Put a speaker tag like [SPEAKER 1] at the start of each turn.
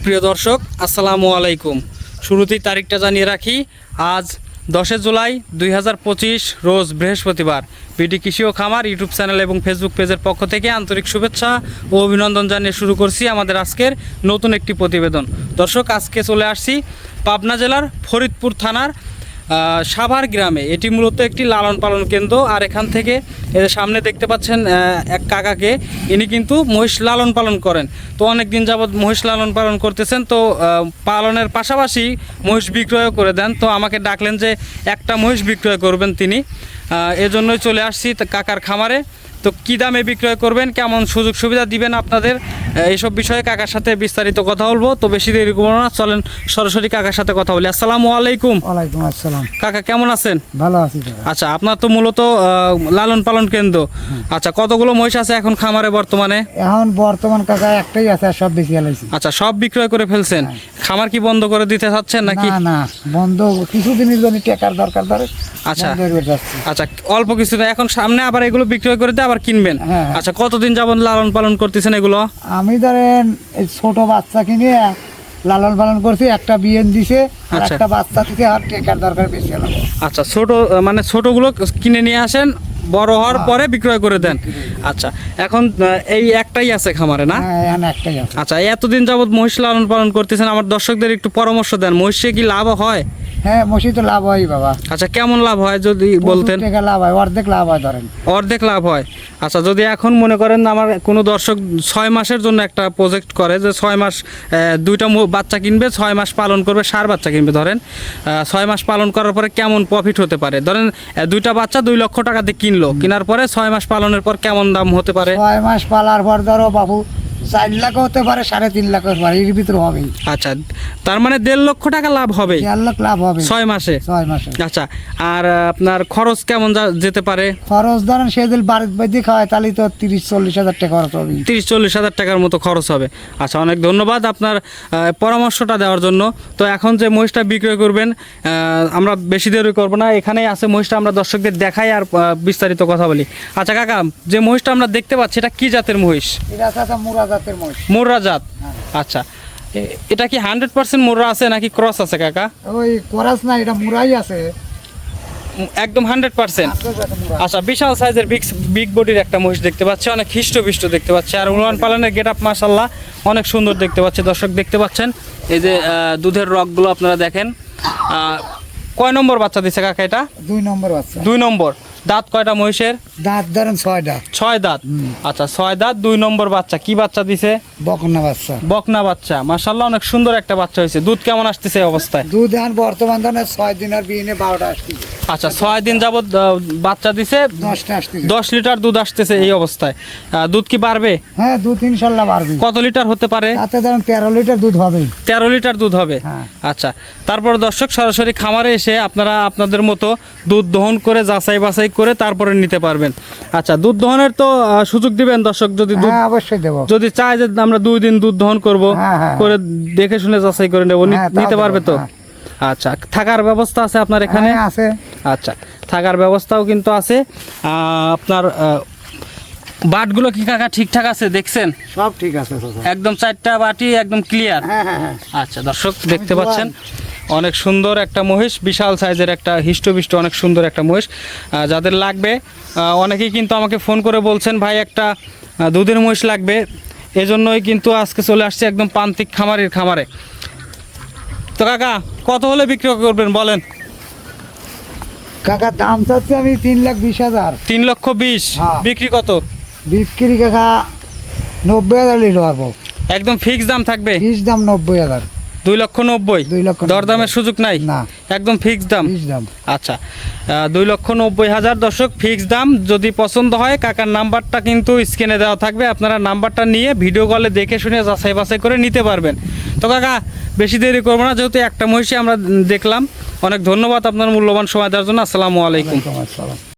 [SPEAKER 1] সুপ্রিয় দর্শক আসসালামু আলাইকুম। শুরুতেই তারিখটা জানিয়ে রাখি, আজ 10 জুলাই 2025 রোজ বৃহস্পতিবার। বিডি কৃষি ও খামার ইউটিউব চ্যানেল এবং ফেসবুক পেজের পক্ষ থেকে আন্তরিক শুভেচ্ছা ও অভিনন্দন জানিয়ে শুরু করছি আমাদের আজকের নতুন একটি প্রতিবেদন। দর্শক, আজকে চলে আসছি পাবনা জেলার ফরিদপুর থানার সাভার গ্রামে। এটি মূলত একটি লালন পালন কেন্দ্র। আর এখান থেকে সামনে দেখতে পাচ্ছেন এক কাকাকে, ইনি কিন্তু মহিষ লালন পালন করেন। তো অনেক দিন যাবৎ মহিষ লালন পালন করতেছেন, তো পালনের পাশাপাশি মহিষ বিক্রয় করে দেন। তো আমাকে ডাকলেন যে একটা মহিষ বিক্রয় করবেন তিনি, এজন্যই চলে আসছি কাকার খামারে। তো কী দামে বিক্রয় করবেন, কেমন সুযোগ সুবিধা দিবেন আপনাদের, এইসব বিষয়ে কাকার সাথে বিস্তারিত কথা বলবো। তো বেশি দেরি করবো না, চলেন সরাসরি কাকার সাথে কথা বলি। আসসালামু আলাইকুম।
[SPEAKER 2] ওয়ালাইকুম আসসালাম।
[SPEAKER 1] কাকা কেমন আছেন?
[SPEAKER 2] ভালো আছি।
[SPEAKER 1] আচ্ছা, আপনার তো মূলত লালন পালন কেন্দ্র। আচ্ছা, কতগুলো মহিষ আছে এখন খামারে বর্তমানে?
[SPEAKER 2] এখন বর্তমান কাকা একটাই আছে, আর সব বেশি আলাইছি।
[SPEAKER 1] আচ্ছা, সব বিক্রয় করে ফেলছেন। খামার কি বন্ধ করে দিতে চাচ্ছেন নাকি?
[SPEAKER 2] না না, বন্ধ কিছুদিনের জন্য টাকার দরকার ধরে।
[SPEAKER 1] আচ্ছা আচ্ছা, অল্প কিছু না, এখন সামনে আবার এগুলো বিক্রয় করে দিয়ে আবার কিনবেন।
[SPEAKER 2] হ্যাঁ।
[SPEAKER 1] আচ্ছা, কতদিন যাবত লালন পালন করতেছেন এগুলো?
[SPEAKER 2] আমি ধরেন এই ছোট বাচ্চা কিনে লালন পালন করছি, একটা বিয়ে দিছে, আর
[SPEAKER 1] আচ্ছা।
[SPEAKER 2] একটা বাচ্চা থেকে আর টাকার দরকার বেশি হলো।
[SPEAKER 1] আচ্ছা, ছোট মানে ছোটগুলো কিনে নিয়ে আসেন, বড় হওয়ার পরে বিক্রয় করে দেন। আচ্ছা, এখন এই একটাই আছে খামারে না?
[SPEAKER 2] হ্যাঁ, এখন একটাই আছে।
[SPEAKER 1] আচ্ছা, এতদিন যাবত মহিষ লালন পালন করতেছেন, আমার দর্শকদের একটু পরামর্শ দেন, মহিষে কি লাভ হয়?
[SPEAKER 2] হ্যাঁ, মসি তো লাভ হয় বাবা।
[SPEAKER 1] আচ্ছা, কেমন লাভ হয় যদি বলতেন?
[SPEAKER 2] টাকা লাভ হয়, অর্ধেক লাভ হয় ধরেন।
[SPEAKER 1] অর্ধেক লাভ হয়। আচ্ছা, যদি এখন মনে করেন আমার কোনো দর্শক 6 মাসের জন্য একটা প্রজেক্ট করে যে 6 মাস দুইটা বাচ্চা কিনবে, 6 মাস পালন করবে, ষাঁড় বাচ্চা কিনবে, ধরেন 6 মাস পালন করার পরে কেমন প্রফিট হতে পারে? ধরেন দুইটা বাচ্চা 2 লক্ষ টাকা দিয়ে কিনলো, কেনার পরে 6 মাস পালনের পর কেমন দাম হতে পারে?
[SPEAKER 2] 6 মাস পালার পর ধরো বাবু 4 লাখ হতে পারে, 3.5 লাখ হতে পারে, এর ভিতরে হবে।
[SPEAKER 1] আচ্ছা, তার মানে 1.5 লক্ষ টাকা লাভ হবে
[SPEAKER 2] 4 লাখ লাভ হবে
[SPEAKER 1] 6 মাসে।
[SPEAKER 2] 6 মাসে।
[SPEAKER 1] আচ্ছা, আর আপনার খরচ কেমন যেতে পারে?
[SPEAKER 2] খরচ ধরেন সে যদি বাড়িতে বাড়িতে খাওয়ায় তাহলে তো 30-40 হাজার টাকা খরচ হবে।
[SPEAKER 1] 30-40 হাজার টাকার মতো খরচ হবে। আচ্ছা, অনেক ধন্যবাদ আপনার পরামর্শটা দেওয়ার জন্য। তো এখন যে মহিষটা বিক্রয় করবেন, আমরা বেশি দেরি করবো না, এখানেই আছে মহিষটা, আমরা দর্শকদের দেখাই আর বিস্তারিত কথা বলি। আচ্ছা কাকা, যে মহিষটা আমরা দেখতে পাচ্ছি এটা কি জাতের মহিষ?
[SPEAKER 2] এটা আছে মুরা জাতের মহিষ।
[SPEAKER 1] মুর্রা জাত। আচ্ছা, এটা কি 100% মুর্রা আছে নাকি ক্রস আছে কাকা?
[SPEAKER 2] ওই কোরাস না, এটা মুরাই আছে
[SPEAKER 1] একদম 100%। আচ্ছা, বিশাল সাইজের বিগ বডির একটা মহিষ দেখতে পাচ্ছি, অনেক হিষ্টপিষ্ট দেখতে পাচ্ছি, আর উলান পালনের গেট আপ মাশাআল্লাহ অনেক সুন্দর দেখতে পাচ্ছি। দর্শক দেখতে পাচ্ছেন এই যে দুধের রগগুলো আপনারা দেখেন। কয় নম্বর বাচ্চা দিচ্ছে কাকা এটা?
[SPEAKER 2] 2 নম্বর বাচ্চা।
[SPEAKER 1] 2 নম্বর। দাঁত কয়টা মহিষের?
[SPEAKER 2] দাঁত ধরেন 6টা।
[SPEAKER 1] 6 দাঁত। আচ্ছা, 6 দাঁত, 2 নম্বর বাচ্চা। কি বাচ্চা দিছে?
[SPEAKER 2] বকনা বাচ্চা।
[SPEAKER 1] বকনা বাচ্চা, মাশাআল্লাহ অনেক সুন্দর একটা বাচ্চা হয়েছে। দুধ কেমন আসতেছে এই অবস্থায়?
[SPEAKER 2] দুধ এখন বর্তমান ধরেন 6 দিনের বিয়ে 12টা আসছে।
[SPEAKER 1] আচ্ছা, 6 দিন যাবত বাচ্চা দিছে,
[SPEAKER 2] 10টা আসছে।
[SPEAKER 1] 10 লিটার দুধ আসতেছে এই অবস্থায়। দুধ কি বাড়বে?
[SPEAKER 2] হ্যাঁ, দুধ ইনশাআল্লাহ বাড়বে।
[SPEAKER 1] কত লিটার হতে পারে?
[SPEAKER 2] তাতে ধরেন 13 লিটার দুধ হবে।
[SPEAKER 1] 13 লিটার দুধ হবে।
[SPEAKER 2] হ্যাঁ।
[SPEAKER 1] আচ্ছা, তারপর দর্শক সরাসরি খামারে এসে আপনারা আপনাদের মতো দুধ দহন করে যাচাই বাছাই করে তারপরে নিতে পারবেন। আচ্ছা, দুধ দহনের তো সুযোগ দিবেন দর্শক, যদি দুধ
[SPEAKER 2] হ্যাঁ, অবশ্যই দেব।
[SPEAKER 1] যদি চায় যে আমরা 2 দিন দুধ দহন করব,
[SPEAKER 2] হ্যাঁ, হ্যাঁ।
[SPEAKER 1] করে দেখে শুনে যাচাই করে নেব,
[SPEAKER 2] হ্যাঁ, তাও
[SPEAKER 1] নিতে
[SPEAKER 2] দেব,
[SPEAKER 1] পারবে তো?
[SPEAKER 2] হ্যাঁ।
[SPEAKER 1] আচ্ছা, থাকার ব্যবস্থা আছে আপনার এখানে?
[SPEAKER 2] হ্যাঁ, আছে।
[SPEAKER 1] আচ্ছা, থাকার ব্যবস্থাও কিন্তু আছে। আপনার বাটগুলো কি কাকা ঠিকঠাক আছে দেখছেন?
[SPEAKER 2] সব ঠিক আছে চাচা।
[SPEAKER 1] একদম 4টা বাটি একদম ক্লিয়ার।
[SPEAKER 2] হ্যাঁ হ্যাঁ হ্যাঁ।
[SPEAKER 1] আচ্ছা, দর্শক দেখতে পাচ্ছেন অনেক সুন্দর একটা মহিষ, বিশাল সাইজের একটা হিষ্টপিষ্ট অনেক সুন্দর একটা মহিষ। যাদের লাগবে, অনেকেই কিন্তু আমাকে ফোন করে বলছেন ভাই একটা দুধের মহিষ লাগবে, এজন্যই কিন্তু আজকে চলে আসছে একদম প্রান্তিক খামারের খামারে। তো কাকা, কত হলে বিক্রি করবেন বলেন?
[SPEAKER 2] কাকা দাম চাচ্ছি আমি 3,20,000।
[SPEAKER 1] 3,20,000।
[SPEAKER 2] হ্যাঁ।
[SPEAKER 1] বিক্রি কত?
[SPEAKER 2] বিক্রি কাকা 90,000 নিতে পারবো।
[SPEAKER 1] একদম ফিক্স দাম থাকবে?
[SPEAKER 2] ফিস দাম 90,000।
[SPEAKER 1] 2,90,000।
[SPEAKER 2] 2,90,000।
[SPEAKER 1] দরদামের সুযোগ নাই?
[SPEAKER 2] না,
[SPEAKER 1] একদম ফিক্স দাম।
[SPEAKER 2] ফিস দাম।
[SPEAKER 1] আচ্ছা, 2,90,000 দর্শক ফিক্স দাম। যদি পছন্দ হয় কাকার নাম্বারটা কিন্তু স্ক্রিনে দেওয়া থাকবে, আপনারা নাম্বারটা নিয়ে ভিডিও কলে দেখে শুনে যাচাই বাছাই করে নিতে পারবেন। তো কাকা বেশি দেরি করবো না, যেহেতু একটা মহিষী আমরা দেখলাম। অনেক ধন্যবাদ আপনার মূল্যবান সময় দেওয়ার জন্য। আসসালামু আলাইকুম।
[SPEAKER 2] ওয়ালাইকুম আসসালাম।